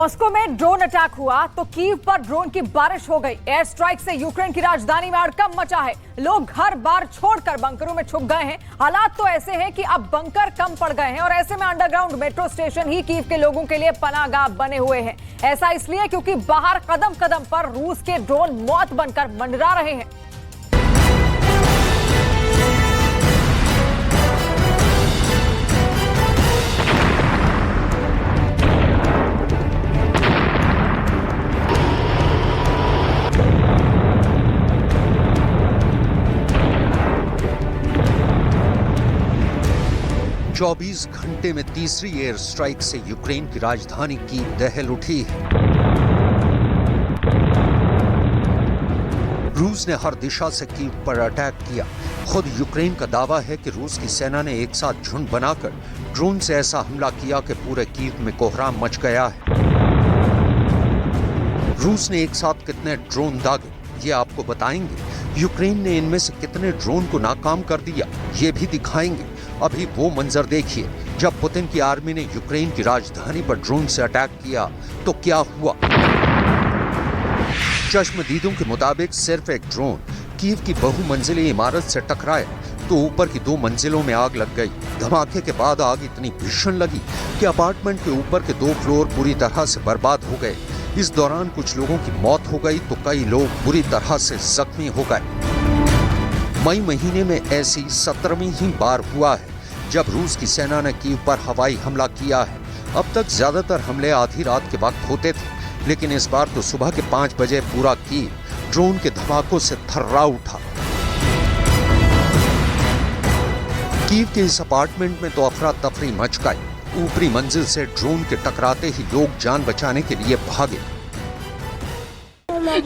Moscow में drone attack हुआ तो कीव पर ड्रोन की बारिश हो गई। एयर स्ट्राइक से यूक्रेन की राजधानी में हड़कंप मचा है। लोग घर बार छोड़कर बंकरों में छुप गए हैं। हालात तो ऐसे हैं कि अब बंकर कम पड़ गए हैं और ऐसे में अंडरग्राउंड मेट्रो स्टेशन ही कीव के लोगों के लिए पनाहगाह बने हुए हैं। ऐसा इसलिए क्योंकि बाहर कदम कदम पर रूस के ड्रोन मौत बनकर मंडरा रहे हैं। 24 घंटे में तीसरी एयर स्ट्राइक से यूक्रेन की राजधानी कीव दहल उठी है। रूस ने हर दिशा से कीव पर अटैक किया। खुद यूक्रेन का दावा है कि रूस की सेना ने एक साथ झुंड बनाकर ड्रोन से ऐसा हमला किया कि पूरे कीव में कोहराम मच गया है। रूस ने एक साथ कितने ड्रोन दागे ये आपको बताएंगे। यूक्रेन ने इनमें से कितने ड्रोन को नाकाम कर दिया ये भी दिखाएंगे। अभी वो मंजर देखिए जब पुतिन की आर्मी ने यूक्रेन की राजधानी पर ड्रोन से अटैक किया तो क्या हुआ। चश्मदीदों के मुताबिक सिर्फ एक ड्रोन कीव की बहुमंजिली इमारत से टकराया तो ऊपर की 2 मंजिलों में आग लग गई। धमाके के बाद आग इतनी भीषण लगी कि अपार्टमेंट के ऊपर के 2 फ्लोर पूरी तरह से बर्बाद हो गए। इस दौरान कुछ लोगों की मौत हो गई तो कई लोग बुरी तरह से जख्मी हो गए। मई महीने में ऐसी 17वीं ही बार हुआ है जब रूस की सेना ने कीव पर हवाई हमला किया है। अब तक ज्यादातर हमले आधी रात के वक्त होते थे, लेकिन इस बार तो सुबह के 5 बजे पूरा कीव ड्रोन के धमाकों से थर्रा उठा। कीव के इस अपार्टमेंट में तो अफरा तफरी मच गई। ऊपरी मंजिल से ड्रोन के टकराते ही लोग जान बचाने के लिए भागे।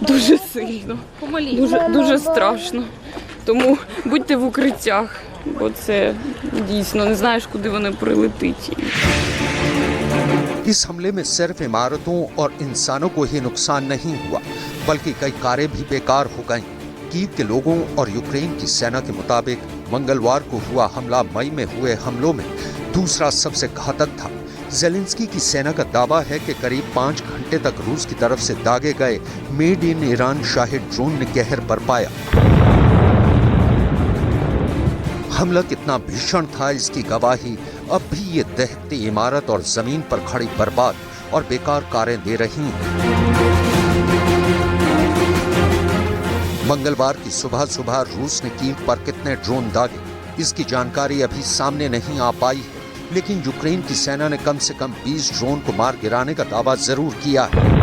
Дуже сильно, дуже страшно. Тому будьте в укриттях, бо це дійсно не знаєш, куди вони прилетить. इस हमले में सिर्फ इमारतों और इंसानों को ही नुकसान नहीं हुआ, बल्कि कई कारें भी बेकार हो गईं। कीव के लोगों और यूक्रेन की सेना के मुताबिक मंगलवार को हुआ हमला मई में हुए हमलों में दूसरा सबसे घातक था। ज़ेलेंस्की की सेना का दावा है कि करीब 5 घंटे तक रूस की तरफ से दागे गए made in Iran Shahid drone ने कहर बरपाया। हमला कितना भीषण था इसकी गवाही अब भी ये दहकती इमारत और जमीन पर खड़ी बर्बाद और बेकार कारें दे रही हैं। मंगलवार की सुबह रूस ने कीव पर कितने ड्रोन दागे इसकी जानकारी अभी सामने नहीं आ पाई है, लेकिन यूक्रेन की सेना ने कम से कम 20 ड्रोन को मार गिराने का दावा जरूर किया है।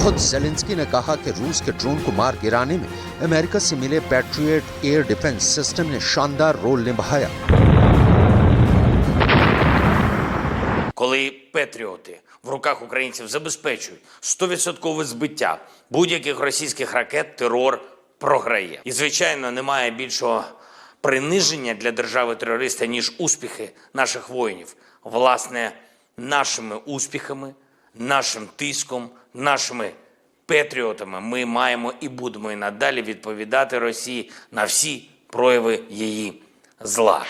खुद ज़ेलेंस्की ने कहा कि रूस के ड्रोन को मार गिराने में अमेरिका से मिले पैट्रियट एयर डिफेंस सिस्टम ने शानदार रोल निभाया। Коли патріоти в руках українців забезпечують 100% збиття будь-яких російських ракет, терор програє. І, звичайно, немає більшого приниження для держави-терориста, ніж успіхи наших воїнів. Власне, нашими успіхами, нашим тиском, нашими патріотами ми маємо і будемо і надалі відповідати Росії на всі прояви її зла.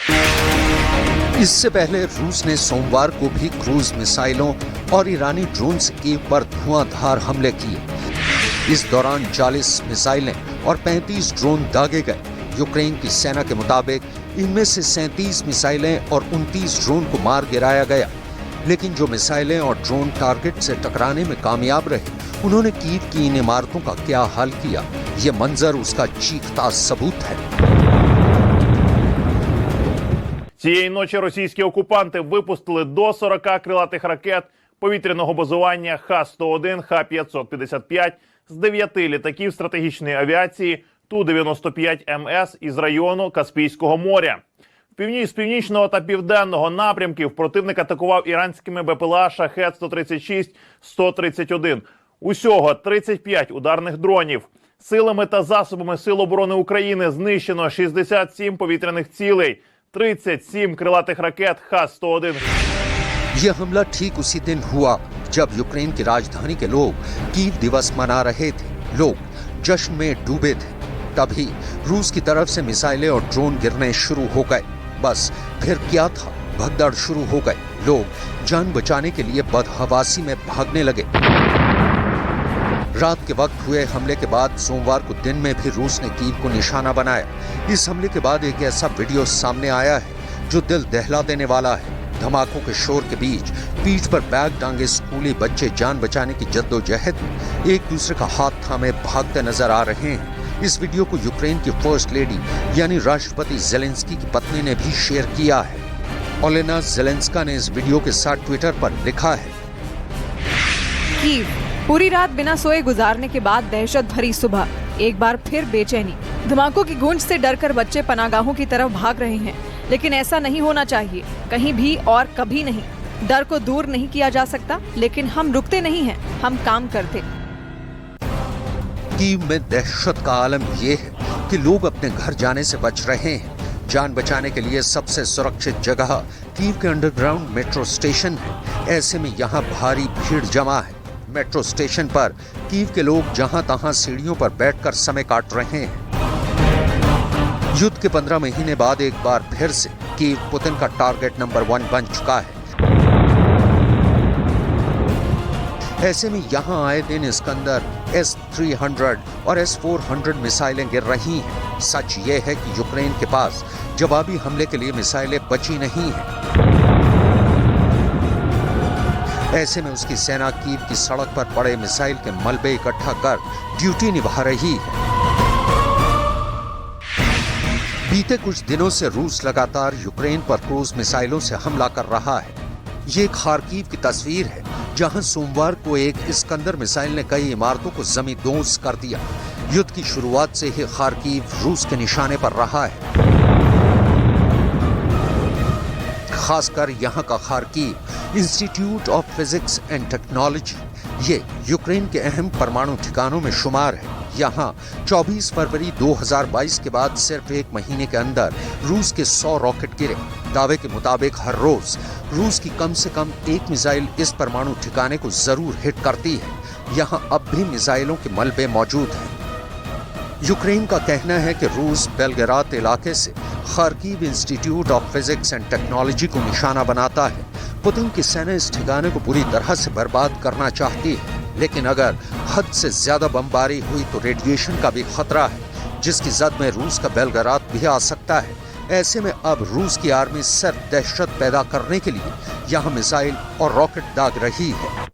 इससे पहले रूस ने सोमवार को भी क्रूज मिसाइलों और ईरानी ड्रोन से कीव पर धुआंधार हमले किए। इस दौरान 40 मिसाइलें और 35 ड्रोन दागे गए। यूक्रेन की सेना के मुताबिक इनमें से 37 मिसाइलें और 29 ड्रोन को मार गिराया गया, लेकिन जो मिसाइलें और ड्रोन टारगेट से टकराने में कामयाब रहे उन्होंने कीव की इन इमारतों का क्या हाल किया ये मंजर उसका चीखता सबूत है। Цієї ночі російські окупанти випустили до 40 крилатих ракет повітряного базування Х-101, Х-555 з 9 літаків стратегічної авіації Ту-95МС із району Каспійського моря. З північного та південного напрямків противник атакував іранськими БПЛА Шахед-136, 131. Усього 35 ударних дронів. Силами та засобами Сил оборони України знищено 67 повітряних цілей, 37 крилатих ракет Х-101. यह हमला ठीक उसी दिन हुआ जब यूक्रेन की राजधानी के लोग कीव दिवस मना रहे थे। लोग जश्न में डूबे थे। तभी रूस की तरफ से मिसाइलें और ड्रोन गिरने शुरू हो गए। बस फिर क्या था, भगदड़ शुरू हो गई। लोग जान बचाने के लिए बदहवासी में भागने लगे। रात के वक्त हुए हमले के बाद सोमवार को दिन में भी रूस ने कीव को निशाना बनाया। इस हमले के बाद एक ऐसा वीडियो सामने आया है जो दिल दहला देने वाला है। धमाकों के शोर के बीच पीठ पर बैग टांगे स्कूली बच्चे जान बचाने की जद्दोजहद में एक दूसरे का हाथ थामे भागते नजर आ रहे हैं। इस वीडियो को यूक्रेन की फर्स्ट लेडी यानी राष्ट्रपति जेलेंस्की की पत्नी ने भी शेयर किया है। ओलेना जेलेंस्का ने इस वीडियो के साथ ट्विटर पर लिखा है, कीव, पूरी रात बिना सोए गुजारने के बाद दहशत भरी सुबह, एक बार फिर बेचैनी। धमाकों की गूंज से डरकर बच्चे पनागाहों की तरफ भाग रहे हैं, लेकिन ऐसा नहीं होना चाहिए, कहीं भी और कभी नहीं। डर को दूर नहीं किया जा सकता, लेकिन हम रुकते नहीं हैं, हम काम करते। कीव में दहशत का आलम यह है कि लोग अपने घर जाने से बच रहे हैं। जान बचाने के लिए सबसे सुरक्षित जगह कीव के अंडरग्राउंड मेट्रो स्टेशन है। ऐसे में यहाँ भारी भीड़ जमा है। मेट्रो स्टेशन पर कीव के लोग जहां तहां सीढ़ियों पर बैठकर समय काट रहे हैं। युद्ध के 15 महीने बाद एक बार फिर से कीव पुतिन का टारगेट नंबर 1 बन चुका है। ऐसे में यहां आए दिन इस्कंदर S-300 और S-400 मिसाइलें गिर रही हैं। सच ये है कि यूक्रेन के पास जवाबी हमले के लिए मिसाइलें बची नहीं हैं। ऐसे में उसकी सेना कीव की सड़क पर पड़े मिसाइल के मलबे इकट्ठा कर ड्यूटी निभा रही है। बीते कुछ दिनों से रूस लगातार यूक्रेन पर क्रूज मिसाइलों से हमला कर रहा है। ये खार्कीव की तस्वीर है, जहां सोमवार को एक इस्कंदर मिसाइल ने कई इमारतों को जमींदोज कर दिया। युद्ध की शुरुआत से ही खार्कीव रूस के निशाने पर रहा है। खासकर यहाँ का Kharkiv institute of physics and technology ये यूक्रेन के अहम परमाणु ठिकानों में शुमार है। यहाँ 24 फरवरी 2022 के बाद सिर्फ एक महीने के अंदर रूस के 100 रॉकेट गिरे। दावे के मुताबिक हर रोज रूस की कम से कम एक मिसाइल इस परमाणु ठिकाने को जरूर हिट करती है। यहाँ अब भी मिसाइलों के मलबे मौजूद हैं। यूक्रेन का कहना है कि रूस बेलग्राद इलाके से Kharkiv institute of physics and technology को निशाना बनाता है। पुतिन की सेना इस ठिकाने को पूरी तरह से बर्बाद करना चाहती है, लेकिन अगर हद से ज्यादा बमबारी हुई तो रेडिएशन का भी खतरा है, जिसकी जद में रूस का बेलग्राद भी आ सकता है। ऐसे में अब रूस की आर्मी सिर्फ दहशत पैदा करने के लिए यहाँ मिसाइल और रॉकेट दाग रही है।